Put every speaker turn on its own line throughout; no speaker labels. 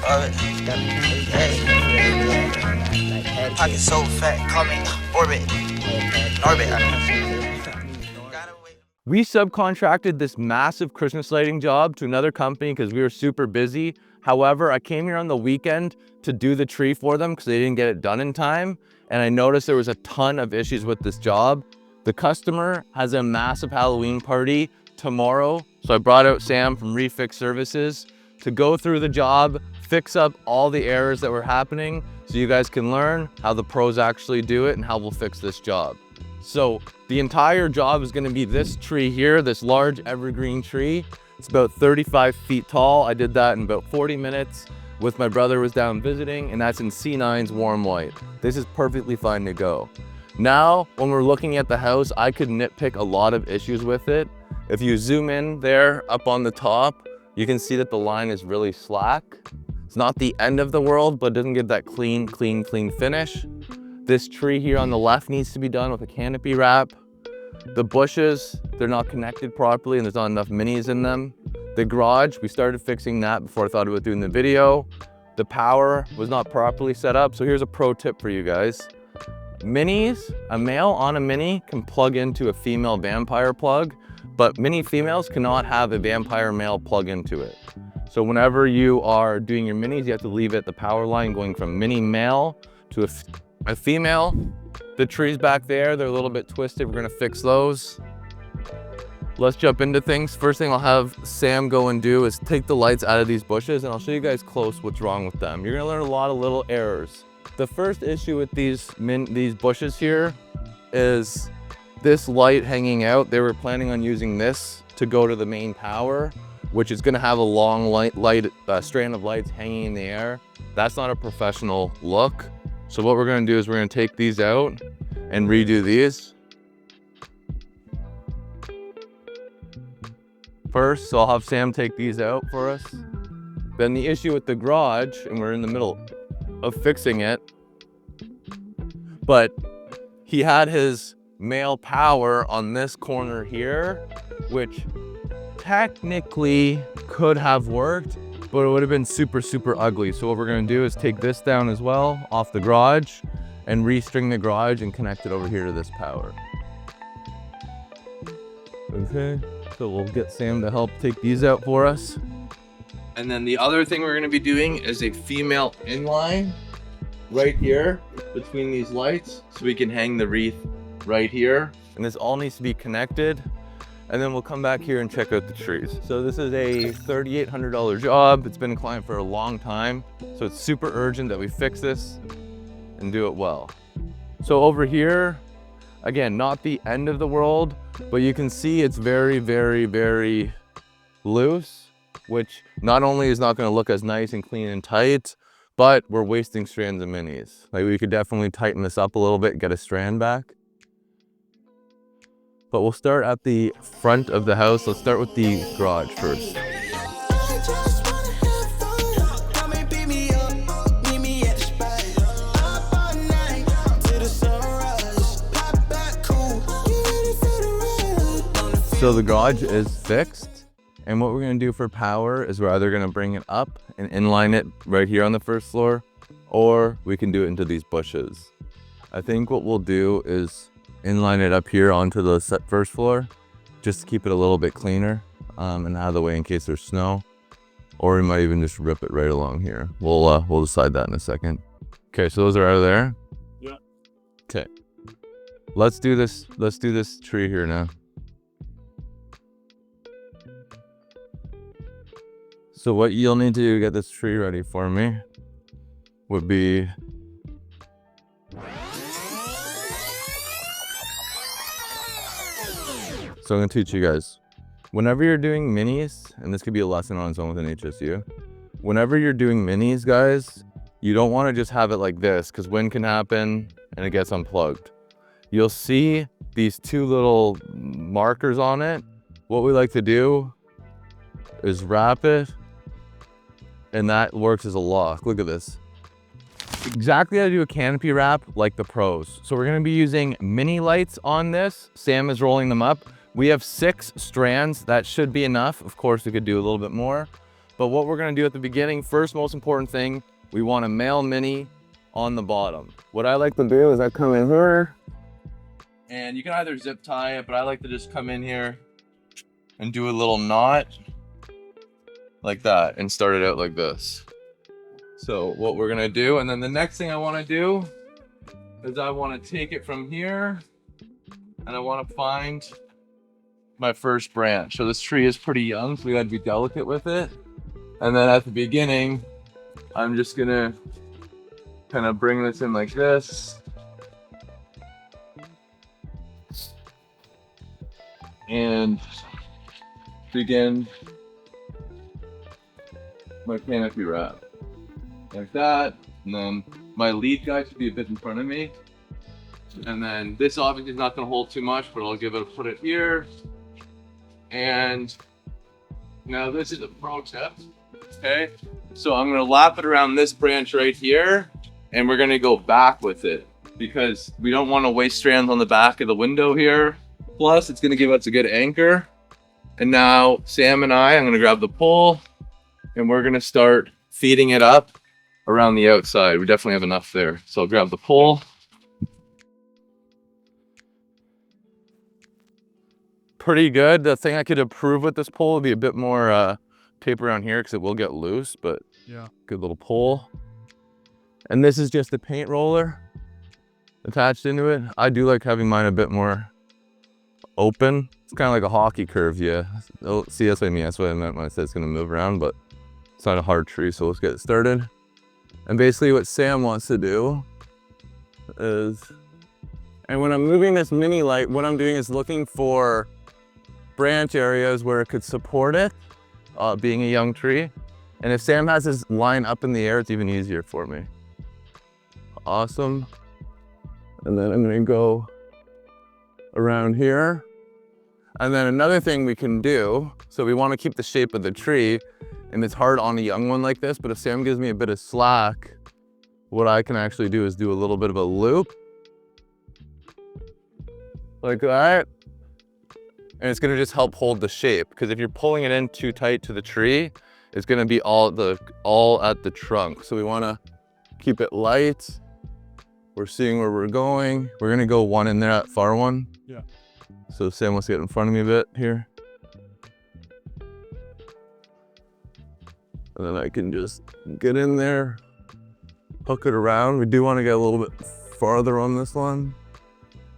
Love it. Pocket so fat, call me Orbit.
We subcontracted this massive Christmas lighting job to another company because we were super busy. However, I came here on the weekend to do the tree for them because they didn't get it done in time. And I noticed there was a ton of issues with this job. The customer has a massive Halloween party tomorrow. So I brought out Sam from Refix Services to go through the job, fix up all the errors that were happening so you guys can learn how the pros actually do it and how we'll fix this job. So the entire job is gonna be this tree here, this large evergreen tree. It's about 35 feet tall. I did that in about 40 minutes with my brother was down visiting, and that's in C9's warm white. This is perfectly fine to go. Now, when we're looking at the house, I could nitpick a lot of issues with it. If you zoom in there up on the top, you can see that the line is really slack. It's not the end of the world, but it doesn't get that clean finish. This tree here on the left needs to be done with a canopy wrap. The bushes, they're not connected properly and there's not enough minis in them. The garage, we started fixing that before I thought about doing the video. The power was not properly set up. So here's a pro tip for you guys. Minis, a male on a mini can plug into a female vampire plug, but mini females cannot have a vampire male plug into it. So whenever you are doing your minis, you have to leave it the power line going from mini male to a female. The trees back there, they're a little bit twisted. We're gonna fix those. Let's jump into things. First thing I'll have Sam go and do is take the lights out of these bushes, and I'll show you guys close what's wrong with them. You're gonna learn a lot of little errors. The first issue with these bushes here is this light hanging out. They were planning on using this to go to the main power, which is gonna have a long strand of lights hanging in the air. That's not a professional look. So what we're gonna do is we're gonna take these out and redo these. First, so I'll have Sam take these out for us. Then the issue with the garage, and we're in the middle of fixing it, but he had his male power on this corner here, which technically could have worked, but it would have been super ugly. So what we're gonna do is take this down as well off the garage and restring the garage and connect it over here to this power. Okay, so we'll get Sam to help take these out for us. And then the other thing we're gonna be doing is a female inline right here between these lights so we can hang the wreath right here. And this all needs to be connected. And then we'll come back here and check out the trees. So this is a $3,800 job. It's been a client for a long time. So it's super urgent that we fix this and do it well. So over here, again, not the end of the world, but you can see it's very loose, which not only is not gonna look as nice and clean and tight, but we're wasting strands of minis. Like we could definitely tighten this up a little bit, get a strand back. But we'll start at the front of the house. Let's start with the garage first. So the garage is fixed. And what we're gonna do for power is we're either gonna bring it up and inline it right here on the first floor, or we can do it into these bushes. I think what we'll do is inline it up here onto the first floor, just to keep it a little bit cleaner and out of the way in case there's snow. Or we might even just rip it right along here. We'll decide that in a second. Okay, so those are out of there?
Yeah.
Okay. Let's do this tree here now. So what you'll need to do to get this tree ready for me would be so I'm gonna teach you guys. Whenever you're doing minis, and this could be a lesson on its own within HSU, whenever you're doing minis, guys, you don't wanna just have it like this because wind can happen and it gets unplugged. You'll see these two little markers on it. What we like to do is wrap it, and that works as a lock. Look at this. Exactly how to do a canopy wrap like the pros. So we're gonna be using mini lights on this. Sam is rolling them up. We have 6 strands. That should be enough. Of course, we could do a little bit more, But what we're gonna do at the beginning, first most important thing, we want a male mini on the bottom. What I like to do is I come in here, and you can either zip tie it, but I like to just come in here and do a little knot like that and start it out like this. So what we're gonna do, and then the next thing I wanna do is I wanna take it from here and I wanna find my first branch. So this tree is pretty young, so we gotta be delicate with it. And then at the beginning, I'm just gonna kind of bring this in like this. And begin my canopy wrap. Like that. And then my lead guy should be a bit in front of me. And then this obviously is not gonna hold too much, but I'll give it a put it here. And now this is a pro tip. Okay, so I'm gonna lap it around this branch right here, and we're gonna go back with it because we don't want to waste strands on the back of the window here. Plus, it's gonna give us a good anchor. And now Sam and I'm gonna grab the pole, and we're gonna start feeding it up around the outside. We definitely have enough there. So I'll grab the pole. Pretty good. The thing I could improve with this pole would be a bit more tape around here because it will get loose, but yeah, good little pole. And this is just a paint roller attached into it. I do like having mine a bit more open. It's kind of like a hockey curve, yeah. Oh, see, that's what I mean. That's what I meant when I said it's gonna move around, but it's not a hard tree, so let's get it started. And basically what Sam wants to do is, and when I'm moving this mini light, what I'm doing is looking for branch areas where it could support it, being a young tree. And if Sam has his line up in the air, it's even easier for me. Awesome. And then I'm gonna go around here. And then another thing we can do, so we wanna keep the shape of the tree, and it's hard on a young one like this, but if Sam gives me a bit of slack, what I can actually do is do a little bit of a loop. Like that. And it's gonna just help hold the shape, because if you're pulling it in too tight to the tree, it's gonna be all at the trunk. So we wanna keep it light. We're seeing where we're going. We're gonna go one in there, that far one. Yeah. So Sam wants to get in front of me a bit here. And then I can just get in there, hook it around. We do wanna get a little bit farther on this one,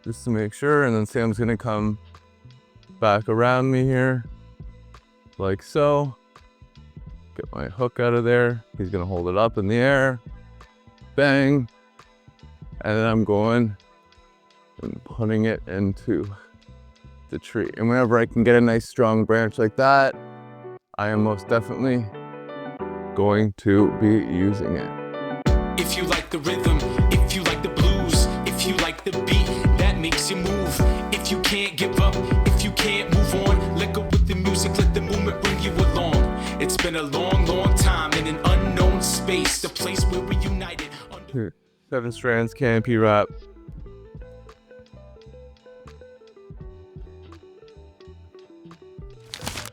just to make sure. And then Sam's gonna come back around me here, like so. Get my hook out of there. He's gonna hold it up in the air. Bang. And then I'm going and putting it into the tree. And whenever I can get a nice strong branch like that, I am most definitely going to be using it.
If you like the rhythm, if you like the blues, if you like the beat that makes you move, if you can't give up, if you can't move on, let go with the music, let the movement bring you along. It's been a long, long time in an unknown space, the place where we united.
Here, 7 strands canopy wrap.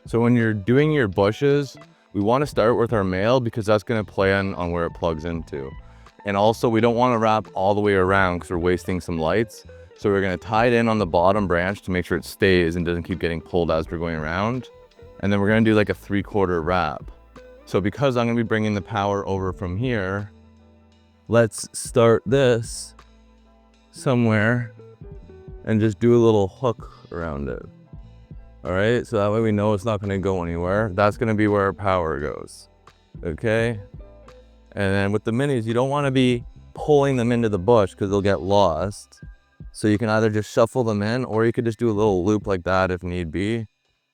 So when you're doing your bushes, we want to start with our male because that's going to play on where it plugs into. And also we don't want to wrap all the way around because we're wasting some lights. So we're going to tie it in on the bottom branch to make sure it stays and doesn't keep getting pulled as we're going around. And then we're going to do like a 3/4 wrap. So because I'm going to be bringing the power over from here, let's start this somewhere and just do a little hook around it. All right, so that way we know it's not gonna go anywhere. That's gonna be where our power goes, okay? And then with the minis, you don't wanna be pulling them into the bush because they'll get lost. So you can either just shuffle them in, or you could just do a little loop like that if need be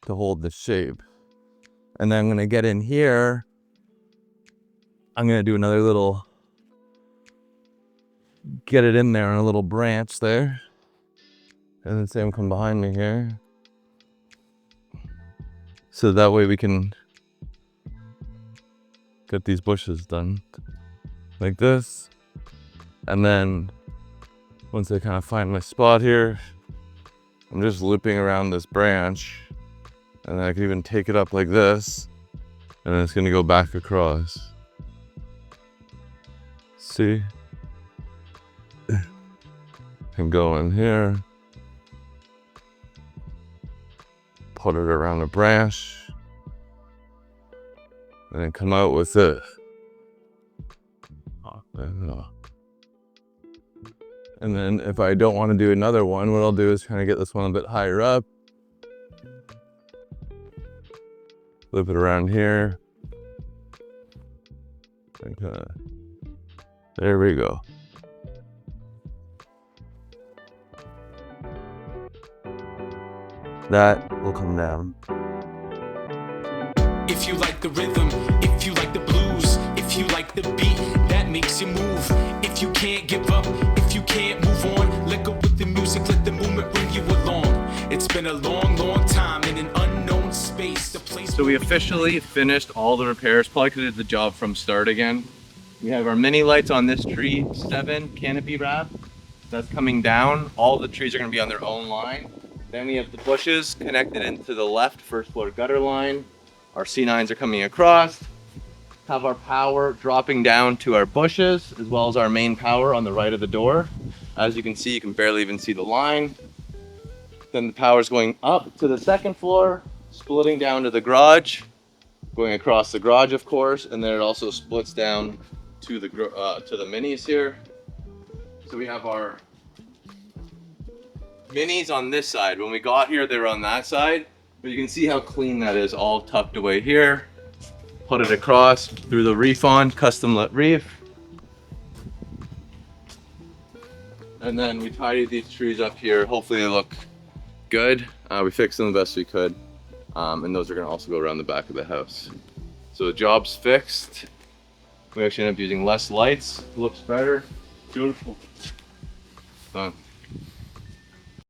to hold the shape. And then I'm gonna get in here. I'm gonna do another little, get it in there on a little branch there. And then Sam come behind me here. So that way we can get these bushes done like this. And then once I kind of find my spot here, I'm just looping around this branch, and then I can even take it up like this And then it's gonna go back across. See? And go in here. Put it around the branch. And then come out with it. And then if I don't want to do another one, what I'll do is kind of get this one a bit higher up. Flip it around here. Okay. There we go. That will come down.
If you like the rhythm, if you like the blues, if you like the beat that makes you move, if you can't give up, if you can't move on, let go with the music, let the movement bring you along. It's been a long, long time in an unknown space. The place.
So we officially finished all the repairs, probably could have did the job from start again. We have our mini lights on this tree, 7 canopy wrap. That's coming down. All the trees are gonna be on their own line. Then we have the bushes connected into the left first floor gutter line. Our C9s are coming across. Have our power dropping down to our bushes, as well as our main power on the right of the door. As you can see, you can barely even see the line. Then the power is going up to the second floor, splitting down to the garage, going across the garage, of course, and then it also splits down to the minis here. So we have our minis on this side. When we got here, they were on that side, but you can see how clean that is, all tucked away here. Put it across through the reef on, custom lit reef. And then we tidied these trees up here. Hopefully they look good. We fixed them the best we could. And those are gonna also go around the back of the house. So the job's fixed. We actually end up using less lights. Looks better. Beautiful. Done.